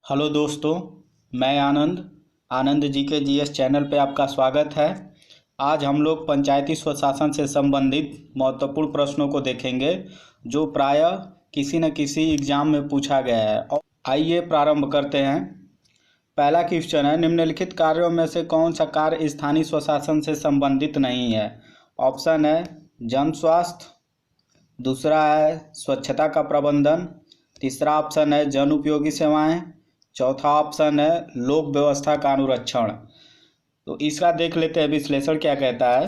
Hello दोस्तों, मैं आनंद जी के जीएस चैनल पे आपका स्वागत है। आज हम लोग पंचायती स्वशासन से संबंधित महत्वपूर्ण प्रश्नों को देखेंगे जो प्रायः किसी न किसी एग्जाम में पूछा गया है। और आइए प्रारंभ करते हैं। पहला क्वेश्चन है, निम्नलिखित कार्यों में से कौन सा कार्य स्थानीय स्वशासन से संबंधित नहीं है। ऑप्शन है जन स्वास्थ्य, दूसरा है स्वच्छता का प्रबंधन, तीसरा ऑप्शन है जन उपयोगी सेवाएं, चौथा ऑप्शन है लोक व्यवस्था का अनुरक्षण। तो इसका देख लेते हैं विश्लेषण क्या कहता है।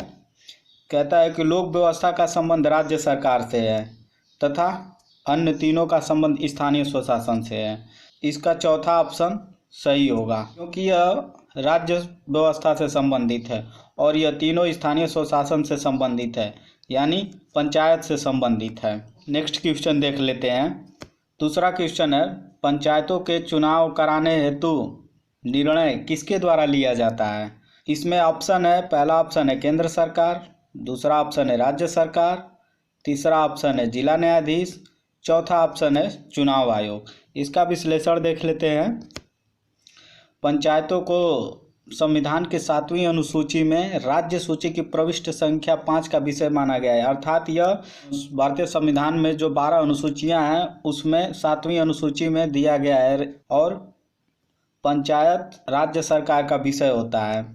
कहता है कि लोक व्यवस्था का संबंध राज्य सरकार से है तथा अन्य तीनों का संबंध स्थानीय स्वशासन से है। इसका चौथा ऑप्शन सही होगा क्योंकि यह राज्य व्यवस्था से संबंधित है और यह तीनों स्थानीय स्वशासन से संबंधित है, यानी पंचायत से संबंधित है। नेक्स्ट क्वेश्चन देख लेते हैं। दूसरा क्वेश्चन है, पंचायतों के चुनाव कराने हेतु निर्णय किसके द्वारा लिया जाता है। इसमें ऑप्शन है, पहला ऑप्शन है केंद्र सरकार, दूसरा ऑप्शन है राज्य सरकार, तीसरा ऑप्शन है जिला न्यायाधीश, चौथा ऑप्शन है चुनाव आयोग। इसका विश्लेषण देख लेते हैं। पंचायतों को संविधान के 7वीं अनुसूची में राज्य सूची की प्रविष्ट संख्या 5 का विषय माना गया है। अर्थात यह भारतीय संविधान में जो 12 अनुसूचियां हैं उसमें 7वीं अनुसूची में दिया गया है और पंचायत राज्य सरकार का विषय होता है।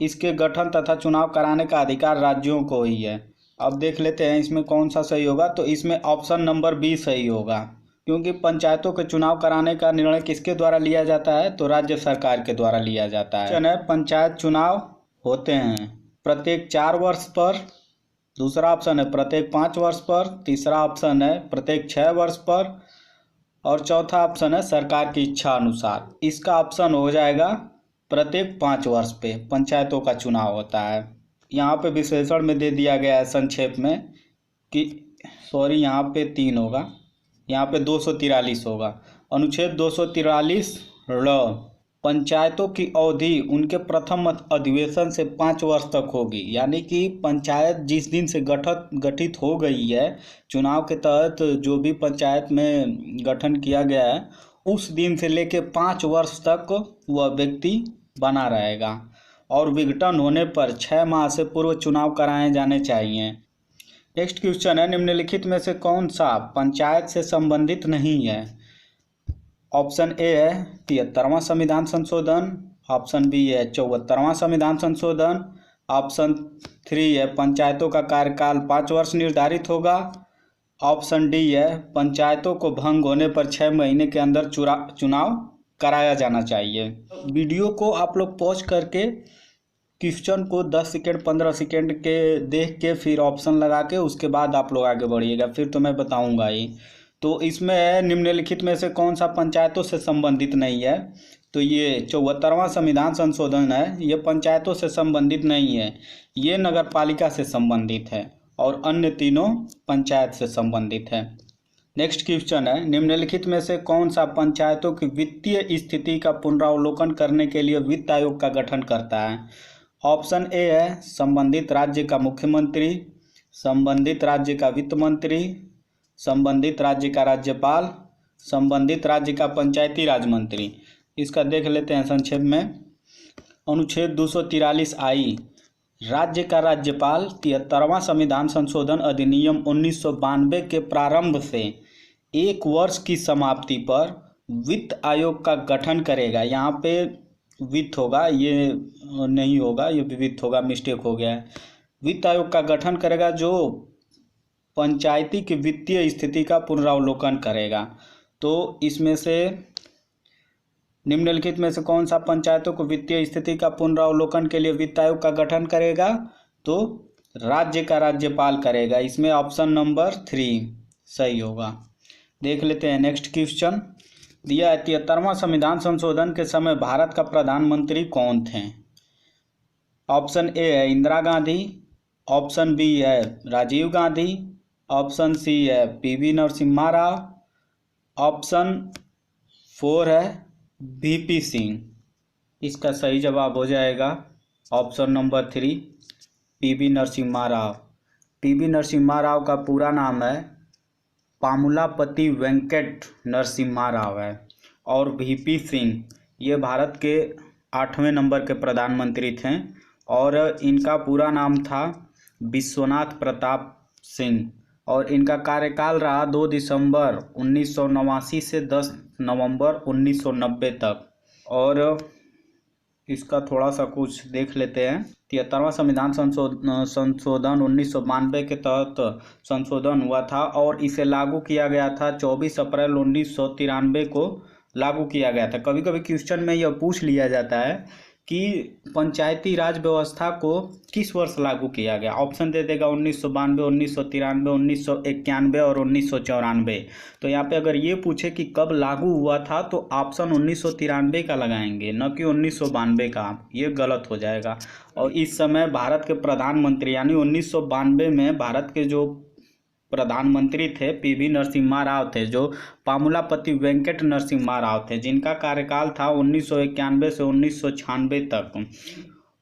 इसके गठन तथा चुनाव कराने का अधिकार राज्यों को ही है। अब देख लेते हैं इसमें कौन सा सही होगा। तो इसमें ऑप्शन नंबर बी सही होगा क्योंकि पंचायतों के चुनाव कराने का निर्णय किसके द्वारा लिया जाता है, तो राज्य सरकार के द्वारा लिया जाता है। पंचायत चुनाव होते हैं प्रत्येक 4 वर्ष पर, दूसरा ऑप्शन है प्रत्येक 5 वर्ष पर, तीसरा ऑप्शन है प्रत्येक 6 वर्ष पर और चौथा ऑप्शन है सरकार की इच्छा अनुसार। इसका ऑप्शन हो जाएगा प्रत्येक 5 वर्ष पे पंचायतों का चुनाव होता है। यहाँ पे विश्लेषण में दे दिया गया है संक्षेप में कि यहाँ पे 3 होगा, यहाँ पे 243 होगा। अनुच्छेद 243 र पंचायतों की अवधि उनके प्रथम अधिवेशन से 5 वर्ष तक होगी, यानी कि पंचायत जिस दिन से गठित हो गई है, चुनाव के तहत जो भी पंचायत में गठन किया गया है उस दिन से लेके 5 वर्ष तक वह व्यक्ति बना रहेगा और विघटन होने पर 6 माह से पूर्व चुनाव कराए जाने चाहिए। नेक्स्ट क्वेश्चन है, निम्नलिखित में से कौन सा पंचायत से संबंधित नहीं है। ऑप्शन ए है 73वां संविधान संशोधन, ऑप्शन बी है 74वां संविधान संशोधन, ऑप्शन 3 है पंचायतों का कार्यकाल 5 वर्ष निर्धारित होगा, ऑप्शन डी है पंचायतों को भंग होने पर 6 महीने के अंदर चुनाव कराया जाना चाहिए। वीडियो को आप लोग पॉज करके क्वेश्चन को 10 सेकेंड 15 सेकेंड के देख के फिर ऑप्शन लगा के उसके बाद आप लोग आगे बढ़िएगा, फिर तो मैं बताऊंगा ही। तो इसमें निम्नलिखित में से कौन सा पंचायतों से संबंधित नहीं है। तो ये 74वां संविधान संशोधन है, ये पंचायतों से संबंधित नहीं है, ये नगर पालिका से संबंधित है और अन्य तीनों पंचायत से संबंधित है। नेक्स्ट क्वेश्चन है, निम्नलिखित में से कौन सा पंचायतों की वित्तीय स्थिति का पुनरावलोकन करने के लिए वित्त आयोग का गठन करता है। ऑप्शन ए है संबंधित राज्य का मुख्यमंत्री, संबंधित राज्य का वित्त मंत्री, संबंधित राज्य का राज्यपाल, संबंधित राज्य का पंचायती राज मंत्री। इसका देख लेते हैं संक्षेप में। अनुच्छेद 243 आई, राज्य का राज्यपाल 73वां संविधान संशोधन अधिनियम 1992 के प्रारंभ से 1 वर्ष की समाप्ति पर वित्त आयोग का गठन करेगा। यहाँ पे वित्त होगा, ये नहीं होगा, ये वित्त होगा, मिस्टेक हो गया है। वित्त आयोग का गठन करेगा जो पंचायती की वित्तीय स्थिति का पुनरावलोकन करेगा। तो इसमें से निम्नलिखित में से कौन सा पंचायतों को वित्तीय स्थिति का पुनरावलोकन के लिए वित्त आयोग का गठन करेगा, तो राज्य का राज्यपाल करेगा। इसमें ऑप्शन नंबर 3 सही होगा। देख लेते हैं नेक्स्ट क्वेश्चन दिया है, 73वां संविधान संशोधन के समय भारत का प्रधानमंत्री कौन थे। ऑप्शन ए है इंदिरा गांधी, ऑप्शन बी है राजीव गांधी, ऑप्शन सी है पीवी नरसिम्हा राव, ऑप्शन 4 है वीपी सिंह। इसका सही जवाब हो जाएगा option number 3 PV Narasimha Rao. PV Narasimha Rao का पूरा नाम है पामुलापति वेंकट नरसिम्हा राव है और वीपी सिंह, ये भारत के 8वें नंबर के प्रधानमंत्री थे और इनका पूरा नाम था विश्वनाथ प्रताप सिंह और इनका कार्यकाल रहा 2 दिसंबर 1989 से 10 नवंबर 1990 तक। और इसका थोड़ा सा कुछ देख लेते हैं। 73वां संविधान संशोधन 1992 के तहत संशोधन हुआ था और इसे लागू किया गया था 24 अप्रैल 1993 को लागू किया गया था। कभी कभी क्वेश्चन में यह पूछ लिया जाता है कि पंचायती राज व्यवस्था को किस वर्ष लागू किया गया। ऑप्शन दे देगा 1992, 1993, 1991 और 1994। तो यहाँ पे अगर ये पूछे कि कब लागू हुआ था तो ऑप्शन 1993 का लगाएंगे, न कि 1992 का। ये गलत हो जाएगा। और इस समय भारत के प्रधानमंत्री यानी 1992 में भारत के जो प्रधानमंत्री थे पीवी नरसिम्हा राव थे, जो पामुलापति वेंकट नरसिम्हा राव थे, जिनका कार्यकाल था 1991 से 1996 तक।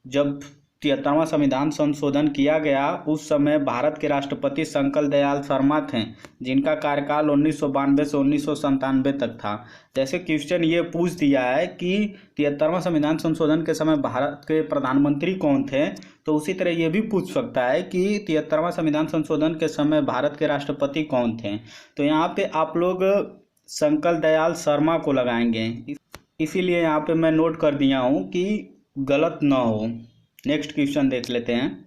जब 73वां संविधान संशोधन किया गया उस समय भारत के राष्ट्रपति शंकर दयाल शर्मा थे, जिनका कार्यकाल 1992 से 1997 तक था। जैसे क्वेश्चन ये पूछ दिया है कि 73वां संविधान संशोधन के समय भारत के प्रधानमंत्री कौन थे, तो उसी तरह ये भी पूछ सकता है कि 73वां संविधान संशोधन के समय भारत के राष्ट्रपति कौन थे। तो यहाँ पे आप लोग शंकर दयाल शर्मा को लगाएंगे, इसीलिए यहाँ पे मैं नोट कर दिया हूँ कि गलत ना हो। नेक्स्ट क्वेश्चन देख लेते हैं।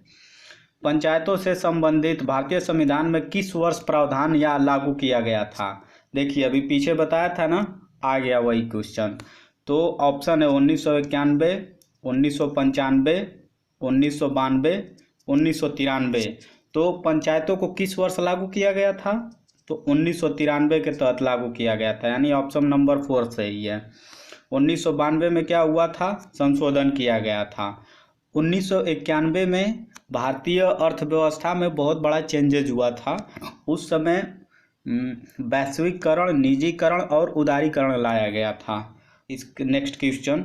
पंचायतों से संबंधित भारतीय संविधान में किस वर्ष प्रावधान या लागू किया गया था? देखिए अभी पीछे बताया था ना, आ गया वही क्वेश्चन। तो ऑप्शन है 1991, 1995, 1992, 1993। तो पंचायतों को किस वर्ष लागू किया गया था? तो 1993 के तहत लागू किया गया था, यानी ऑप्शन नंबर 4 सही है। 1992 में क्या हुआ था? संशोधन किया गया था। 1991 में भारतीय अर्थव्यवस्था में बहुत बड़ा चेंजेज हुआ था। उस समय वैश्वीकरण, निजीकरण और उदारीकरण लाया गया था। इस नेक्स्ट क्वेश्चन,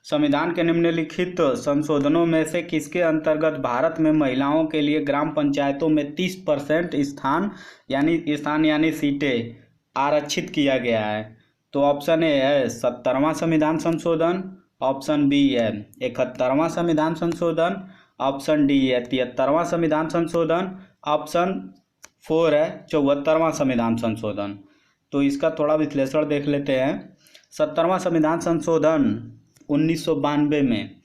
संविधान के निम्नलिखित संशोधनों में से किसके अंतर्गत भारत में महिलाओं के लिए ग्राम पंचायतों में 30% स्थान यानी सीटें आरक्षित किया गया है? तो ऑप्शन ए है 70वां संविधान संशोधन, ऑप्शन बी है 71वां संविधान संशोधन, ऑप्शन डी है 73वां संविधान संशोधन, ऑप्शन 4 है 74वां संविधान संशोधन। तो इसका थोड़ा विश्लेषण देख लेते हैं। 70वां संविधान संशोधन 1992 में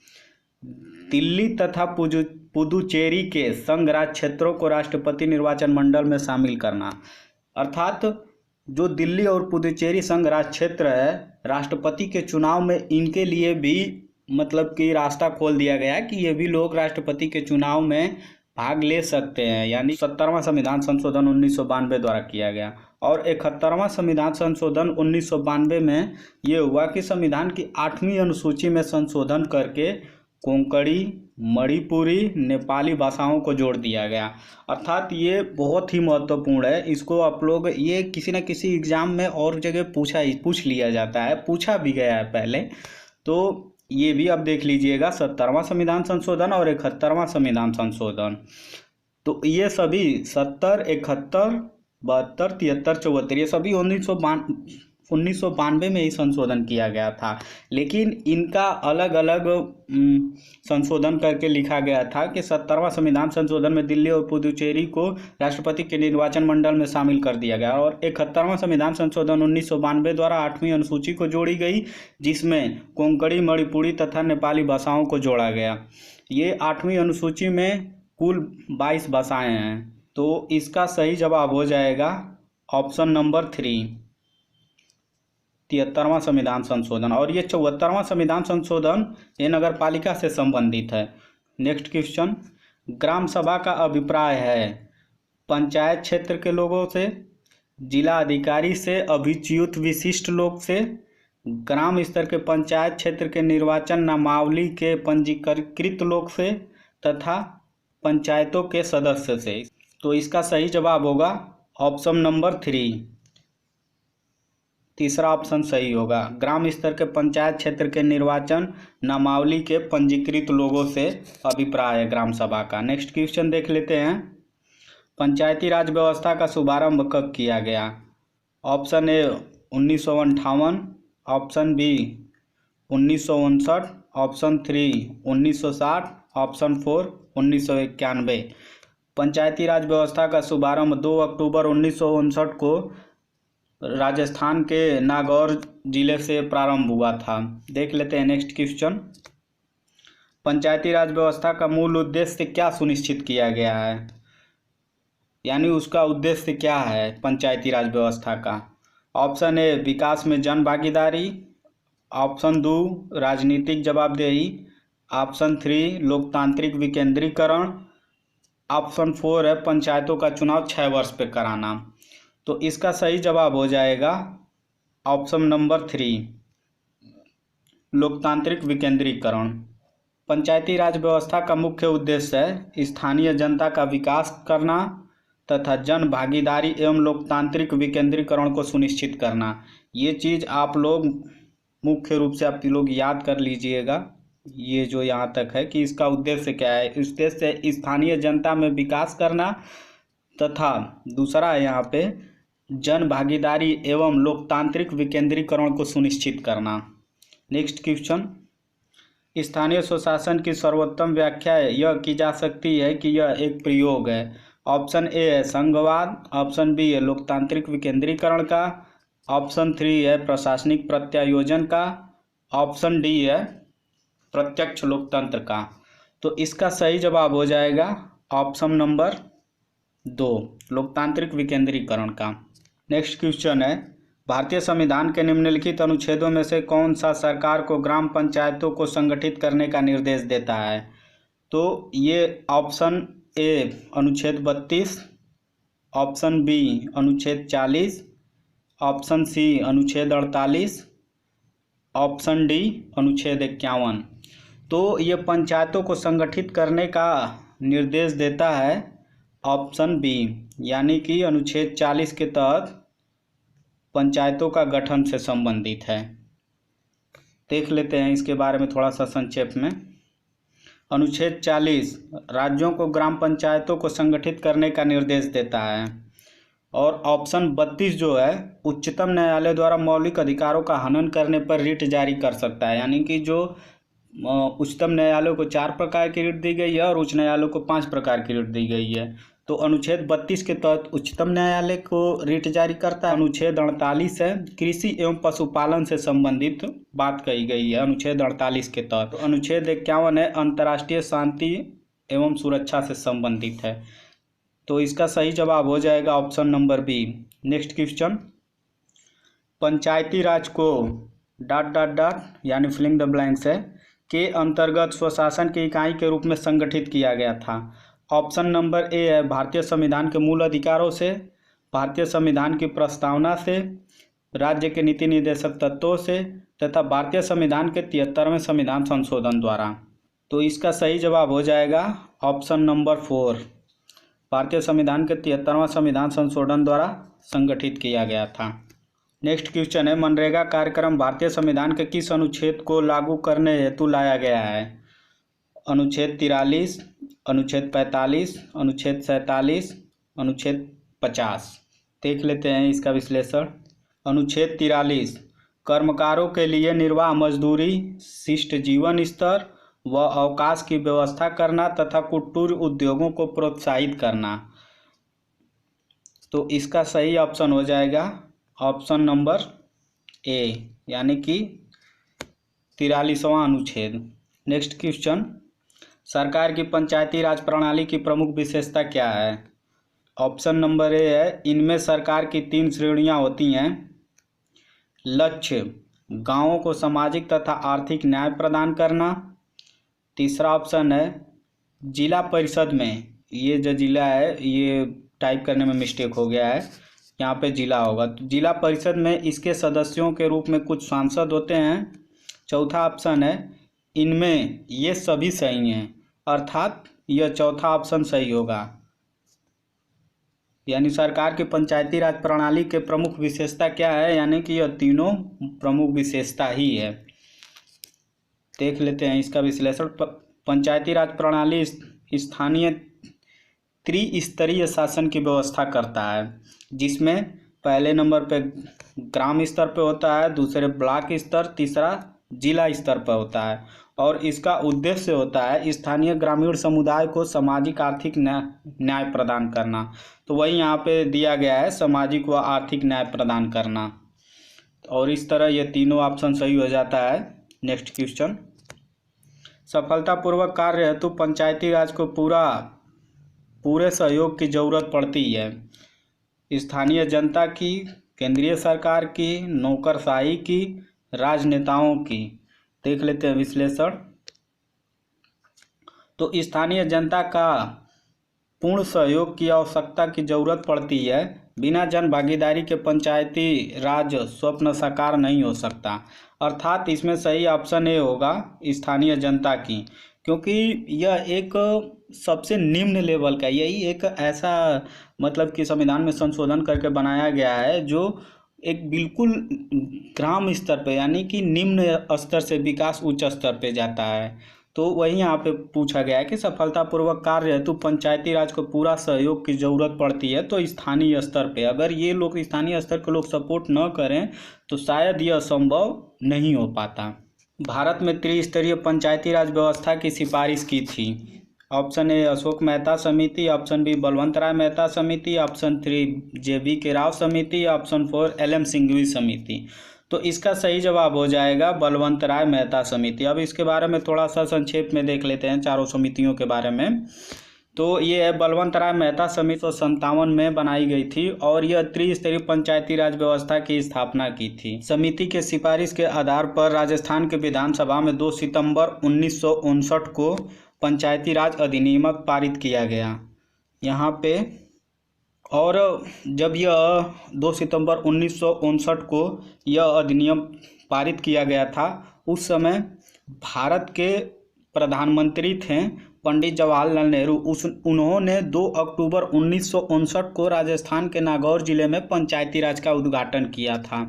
दिल्ली तथा पुदुचेरी के संघ राज्य क्षेत्रों को राष्ट्रपति निर्वाचन मंडल में शामिल करना, अर्थात जो दिल्ली और पुदुचेरी संघ राज्य क्षेत्र है, राष्ट्रपति के चुनाव में इनके लिए भी मतलब कि रास्ता खोल दिया गया कि ये भी लोग राष्ट्रपति के चुनाव में भाग ले सकते हैं। यानी 70वां संविधान संशोधन 1992 द्वारा किया गया। और 71वां संविधान संशोधन 1992 में ये हुआ कि संविधान की 8वीं अनुसूची में संशोधन करके कोंकणी, मणिपुरी, नेपाली भाषाओं को जोड़ दिया गया। अर्थात ये बहुत ही महत्वपूर्ण है। इसको आप लोग ये किसी न किसी एग्जाम में और जगह पूछ लिया जाता है, पूछा भी गया है पहले। तो ये भी आप देख लीजिएगा 70वां संविधान संशोधन और 71वां संविधान संशोधन। तो ये सभी 70, 71, 72, 73, 74 ये सभी 1992 में ही संशोधन किया गया था। लेकिन इनका अलग अलग संशोधन करके लिखा गया था कि 70वां संविधान संशोधन में दिल्ली और पुदुचेरी को राष्ट्रपति के निर्वाचन मंडल में शामिल कर दिया गया। और 71वां संविधान संशोधन 1992 द्वारा 8वीं अनुसूची को जोड़ी गई, जिसमें कोंकणी, मणिपुरी तथा नेपाली भाषाओं को जोड़ा गया। ये 8वीं अनुसूची में कुल 22 भाषाएँ हैं। तो इसका सही जवाब हो जाएगा ऑप्शन नंबर 3, 73वां संविधान संशोधन। और ये 74वां संविधान संशोधन ये नगर पालिका से संबंधित है। नेक्स्ट क्वेश्चन, ग्राम सभा का अभिप्राय है पंचायत क्षेत्र के लोगों से, जिला अधिकारी से, अभिच्युत विशिष्ट लोग से, ग्राम स्तर के पंचायत क्षेत्र के निर्वाचन नामावली के पंजीकृत लोग से तथा पंचायतों के सदस्य से। तो इसका सही जवाब होगा ऑप्शन नंबर 3, तीसरा ऑप्शन सही होगा। ग्राम स्तर के पंचायत क्षेत्र के निर्वाचन नामावली के पंजीकृत लोगों से अभिप्राय है ग्राम सभा का। नेक्स्ट क्वेश्चन देख लेते हैं। पंचायती राज व्यवस्था का शुभारंभ कब किया गया? Option A 1958, option B 1959, option 3 1960, option 4 1991। Panchayati Raj व्यवस्था का शुभारंभ 2 अक्टूबर 1959 को राजस्थान के नागौर जिले से प्रारंभ हुआ था। देख लेते हैं नेक्स्ट क्वेश्चन। पंचायती राज व्यवस्था का मूल उद्देश्य क्या सुनिश्चित किया गया है, यानी उसका उद्देश्य क्या है पंचायती राज व्यवस्था का। ऑप्शन ए विकास में जन भागीदारी, ऑप्शन 2 राजनीतिक जवाबदेही, ऑप्शन 3 लोकतांत्रिक विकेंद्रीकरण, ऑप्शन 4 है पंचायतों का चुनाव 6 वर्ष पे कराना। तो इसका सही जवाब हो जाएगा ऑप्शन नंबर 3 लोकतांत्रिक विकेंद्रीकरण। पंचायती राज व्यवस्था का मुख्य उद्देश्य है स्थानीय जनता का विकास करना तथा जन भागीदारी एवं लोकतांत्रिक विकेंद्रीकरण को सुनिश्चित करना। ये चीज़ आप लोग मुख्य रूप से आप लोग याद कर लीजिएगा, ये जो यहाँ तक है कि इसका उद्देश्य क्या है। उद्देश्य स्थानीय जनता में विकास करना तथा दूसरा है यहाँ पे जन भागीदारी एवं लोकतांत्रिक विकेंद्रीकरण को सुनिश्चित करना। Next question. स्थानीय स्वशासन की सर्वोत्तम व्याख्या यह की जा सकती है कि यह एक प्रयोग है। ऑप्शन ए है संघवाद, ऑप्शन बी है लोकतांत्रिक विकेंद्रीकरण का, ऑप्शन 3 है प्रशासनिक प्रत्यायोजन का, ऑप्शन डी है प्रत्यक्ष लोकतंत्र का। तो इसका सही जवाब हो जाएगा ऑप्शन नंबर 2 लोकतांत्रिक विकेंद्रीकरण का। नेक्स्ट क्वेश्चन है भारतीय संविधान के निम्नलिखित अनुच्छेदों में से कौन सा सरकार को ग्राम पंचायतों को संगठित करने का निर्देश देता है। तो ये ऑप्शन ए अनुच्छेद 32, ऑप्शन बी अनुच्छेद 40, ऑप्शन सी अनुच्छेद 48, ऑप्शन डी अनुच्छेद 51। तो ये पंचायतों को संगठित करने का निर्देश देता है ऑप्शन बी, यानी कि अनुच्छेद 40 के तहत पंचायतों का गठन से संबंधित है। देख लेते हैं इसके बारे में थोड़ा सा संक्षेप में। अनुच्छेद 40 राज्यों को ग्राम पंचायतों को संगठित करने का निर्देश देता है और ऑप्शन 32 जो है उच्चतम न्यायालय द्वारा मौलिक अधिकारों का हनन करने पर रिट जारी कर सकता है, यानी कि जो उच्चतम न्यायालय को 4 प्रकार की रिट दी गई है और उच्च न्यायालय को 5 प्रकार की रिट दी गई है। तो अनुच्छेद 32 के तहत उच्चतम न्यायालय को रिट जारी करता है। अनुच्छेद 48 है कृषि एवं पशुपालन से संबंधित बात कही गई है अनुच्छेद 48 के तहत। तो अनुच्छेद 51 है अंतर्राष्ट्रीय शांति एवं सुरक्षा से संबंधित है। तो इसका सही जवाब हो जाएगा option number B. Next question. Panchayati Raj को ... यानी फिलिंग द ब्लैंक्स है के अंतर्गत स्वशासन की इकाई के रूप में संगठित किया गया था। ऑप्शन नंबर ए है भारतीय संविधान के मूल अधिकारों से, भारतीय संविधान की प्रस्तावना से, राज्य के नीति निर्देशक तत्वों से तथा भारतीय संविधान के 73वें संविधान संशोधन द्वारा। तो इसका सही जवाब हो जाएगा ऑप्शन नंबर 4 भारतीय संविधान के 73वां संविधान संशोधन द्वारा संगठित किया गया था। नेक्स्ट क्वेश्चन है मनरेगा कार्यक्रम भारतीय संविधान के किस अनुच्छेद को लागू करने हेतु लाया गया है। अनुच्छेद 43, अनुच्छेद 45, अनुच्छेद 47, अनुच्छेद 50। देख लेते हैं इसका विश्लेषण। अनुच्छेद 43 कर्मकारों के लिए निर्वाह मजदूरी, शिष्ट जीवन स्तर व अवकाश की व्यवस्था करना तथा कुटीर उद्योगों को प्रोत्साहित करना। तो इसका सही ऑप्शन हो जाएगा ऑप्शन नंबर ए, यानी कि 43वां अनुच्छेद। Next question. सरकार की पंचायती राज प्रणाली की प्रमुख विशेषता क्या है। ऑप्शन नंबर ए है इनमें सरकार की 3 श्रेणियां होती हैं। लक्ष्य गांवों को सामाजिक तथा आर्थिक न्याय प्रदान करना। तीसरा ऑप्शन है जिला परिषद में, ये जो जिला है ये टाइप करने में मिस्टेक हो गया है, यहाँ पे जिला होगा। तो जिला परिषद में इसके सदस्यों के रूप में कुछ सांसद होते हैं। चौथा ऑप्शन है इनमें ये सभी सही हैं, अर्थात यह चौथा ऑप्शन सही होगा, यानी सरकार की पंचायती राज प्रणाली के प्रमुख विशेषता क्या है, यानी कि यह तीनों प्रमुख विशेषता ही है। देख लेते हैं इसका विश्लेषण। पंचायती राज प्रणाली स्थानीय त्रिस्तरीय शासन की व्यवस्था करता है, जिसमें पहले नंबर पे ग्राम स्तर पे होता है, दूसरे ब्लॉक स्तर, तीसरा जिला स्तर पर होता है। और इसका उद्देश्य होता है स्थानीय ग्रामीण समुदाय को सामाजिक आर्थिक न्याय प्रदान करना। तो वही यहाँ पे दिया गया है, सामाजिक व आर्थिक न्याय प्रदान करना। और इस तरह ये तीनों ऑप्शन सही हो जाता है। नेक्स्ट क्वेश्चन, सफलतापूर्वक कार्य हेतु पंचायती राज को पूरे सहयोग की जरूरत पड़ती है। स्थानीय जनता की, केंद्रीय सरकार की, नौकरशाही की, राजनेताओं की। देख लेते हैं विश्लेषण। तो स्थानीय जनता का पूर्ण सहयोग की आवश्यकता की जरूरत पड़ती है। बिना जन भागीदारी के पंचायती राज स्वप्न साकार नहीं हो सकता। अर्थात इसमें सही ऑप्शन ए होगा, स्थानीय जनता की, क्योंकि यह एक सबसे निम्न लेवल का, यही एक ऐसा मतलब कि संविधान में संशोधन करके बनाया गया है जो एक बिल्कुल ग्राम स्तर पे यानी कि निम्न स्तर से विकास उच्च स्तर पे जाता है। तो वही यहाँ पे पूछा गया है कि सफलतापूर्वक कार्य हेतु पंचायती राज को पूरा सहयोग की जरूरत पड़ती है। तो स्थानीय स्तर पे अगर ये लोग, स्थानीय स्तर के लोग सपोर्ट न करें तो शायद यह संभव नहीं हो पाता। भारत में त्रिस्तरीय पंचायती राज व्यवस्था की सिफारिश की थी। ऑप्शन ए अशोक मेहता समिति, ऑप्शन बी बलवंत राय मेहता समिति, ऑप्शन 3 जे.वी. के राव समिति, ऑप्शन 4 एल.एम. सिंघवी समिति। तो इसका सही जवाब हो जाएगा बलवंत राय मेहता समिति। अब इसके बारे में थोड़ा सा संक्षेप में देख लेते हैं चारों समितियों के बारे में। तो ये है बलवंत राय मेहता समिति 1957 में बनाई गई थी और यह त्रिस्तरीय पंचायती राज व्यवस्था की स्थापना की थी। समिति के सिफारिश के आधार पर राजस्थान के विधानसभा में 2 सितंबर 1959 को पंचायती राज अधिनियम पारित किया गया यहाँ पे। और जब यह 2 सितंबर 1959 को यह अधिनियम पारित किया गया था, उस समय भारत के प्रधानमंत्री थे पंडित जवाहरलाल नेहरू। उन्होंने 2 अक्टूबर 1959 को राजस्थान के नागौर जिले में पंचायती राज का उद्घाटन किया था।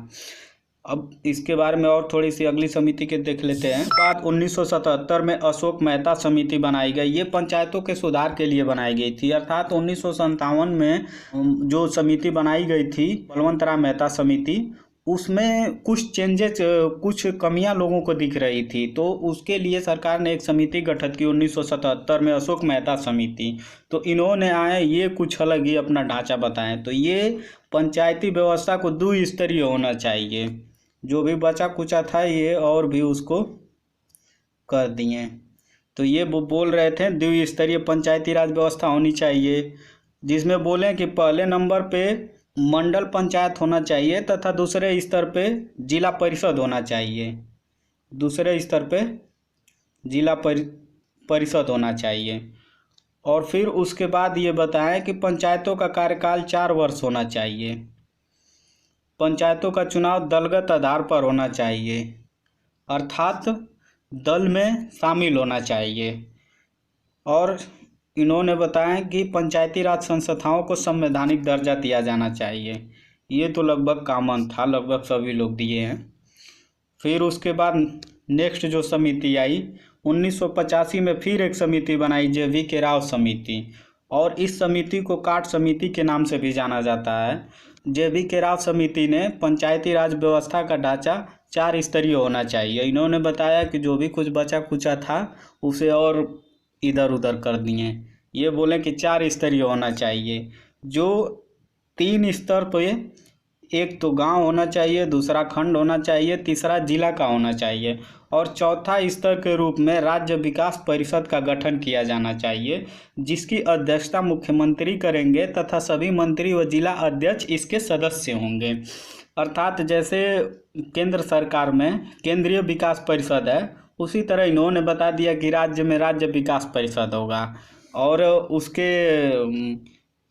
अब इसके बारे में और थोड़ी सी अगली समिति के देख लेते हैं। बाद 1977 में अशोक मेहता समिति बनाई गई। ये पंचायतों के सुधार के लिए बनाई गई थी। अर्थात 1957 में जो समिति बनाई गई थी बलवंत राय मेहता समिति, उसमें कुछ चेंजेस, कुछ कमियां लोगों को दिख रही थी। तो उसके लिए सरकार ने एक समिति गठित की 1977 में, अशोक मेहता समिति। तो इन्होंने आए ये कुछ अलग ही अपना ढांचा बताएं। तो ये पंचायती व्यवस्था को द्विस्तरीय होना चाहिए। जो भी बचा कुचा था ये और भी उसको कर दिए। तो ये वो बोल रहे थे द्विस्तरीय पंचायती राज व्यवस्था होनी चाहिए, जिसमें बोलें कि पहले नंबर पे मंडल पंचायत होना चाहिए तथा दूसरे स्तर पे जिला परिषद होना चाहिए। दूसरे स्तर पे जिला परिषद होना चाहिए। और फिर उसके बाद ये बताएं कि पंचायतों का कार्यकाल 4 वर्ष होना चाहिए। पंचायतों का चुनाव दलगत आधार पर होना चाहिए, अर्थात दल में शामिल होना चाहिए। और इन्होंने बताया कि पंचायती राज संस्थाओं को संवैधानिक दर्जा दिया जाना चाहिए। ये तो लगभग कॉमन था, लगभग सभी लोग दिए हैं। फिर उसके बाद नेक्स्ट जो समिति आई 1985 में फिर एक समिति बनाई, जे.वी. के राव समिति। और इस समिति को काट समिति के नाम से भी जाना जाता है। जे.वी. के राव समिति ने पंचायती राज व्यवस्था का ढांचा 4 स्तरीय होना चाहिए। इन्होंने बताया कि जो भी कुछ बचा कुचा था उसे और इधर उधर कर दिए। ये बोले कि 4 स्तरीय होना चाहिए, जो 3 स्तर पे, एक तो गांव होना चाहिए, दूसरा खंड होना चाहिए, तीसरा जिला का होना चाहिए और चौथा स्तर के रूप में राज्य विकास परिषद का गठन किया जाना चाहिए, जिसकी अध्यक्षता मुख्यमंत्री करेंगे तथा सभी मंत्री व जिला अध्यक्ष इसके सदस्य होंगे। अर्थात जैसे केंद्र सरकार में केंद्रीय विकास परिषद है, उसी तरह इन्होंने बता दिया कि राज्य में राज्य विकास परिषद होगा और उसके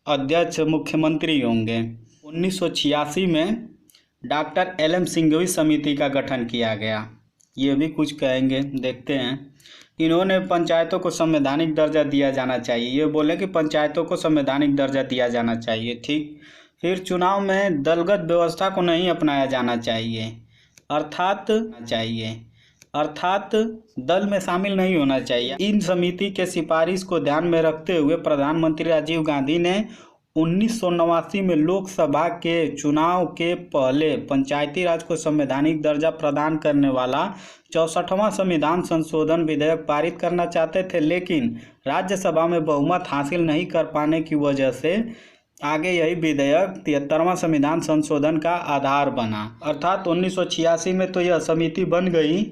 अध्यक्ष मुख्यमंत्री होंगे। 1986 में डॉक्टर एल.एम. सिंघवी समिति का गठन किया गया। ये भी कुछ कहेंगे, देखते हैं। इन्होंने पंचायतों को संवैधानिक दर्जा दिया जाना चाहिए। ये बोले कि पंचायतों को संवैधानिक दर्जा दिया जाना चाहिए, ठीक। फिर चुनाव में दलगत व्यवस्था को नहीं अपनाया जाना चाहिए, अर्थात दल में शामिल नहीं होना चाहिए। इन समिति के सिफारिश को ध्यान में रखते हुए प्रधानमंत्री राजीव गांधी ने 1989 में लोकसभा के चुनाव के पहले पंचायती राज को संवैधानिक दर्जा प्रदान करने वाला 64वां संविधान संशोधन विधेयक पारित करना चाहते थे, लेकिन राज्यसभा में बहुमत हासिल नहीं कर पाने की वजह से आगे यही विधेयक 73वां संविधान संशोधन का आधार बना। अर्थात 1986 में तो यह समिति बन गई,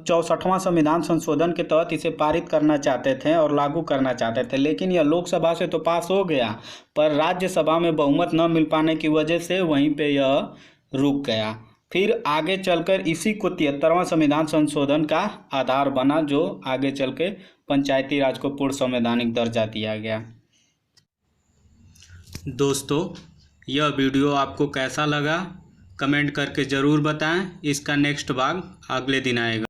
64वां संविधान संशोधन के तहत इसे पारित करना चाहते थे और लागू करना चाहते थे, लेकिन यह लोकसभा से तो पास हो गया पर राज्यसभा में बहुमत न मिल पाने की वजह से वहीं पे यह रुक गया। फिर आगे चलकर इसी को 73वां संविधान संशोधन का आधार बना, जो आगे चल के पंचायती राज को पूर्ण संवैधानिक दर्जा दिया गया। दोस्तों, यह वीडियो आपको कैसा लगा कमेंट करके ज़रूर बताएं। इसका नेक्स्ट भाग अगले दिन आएगा।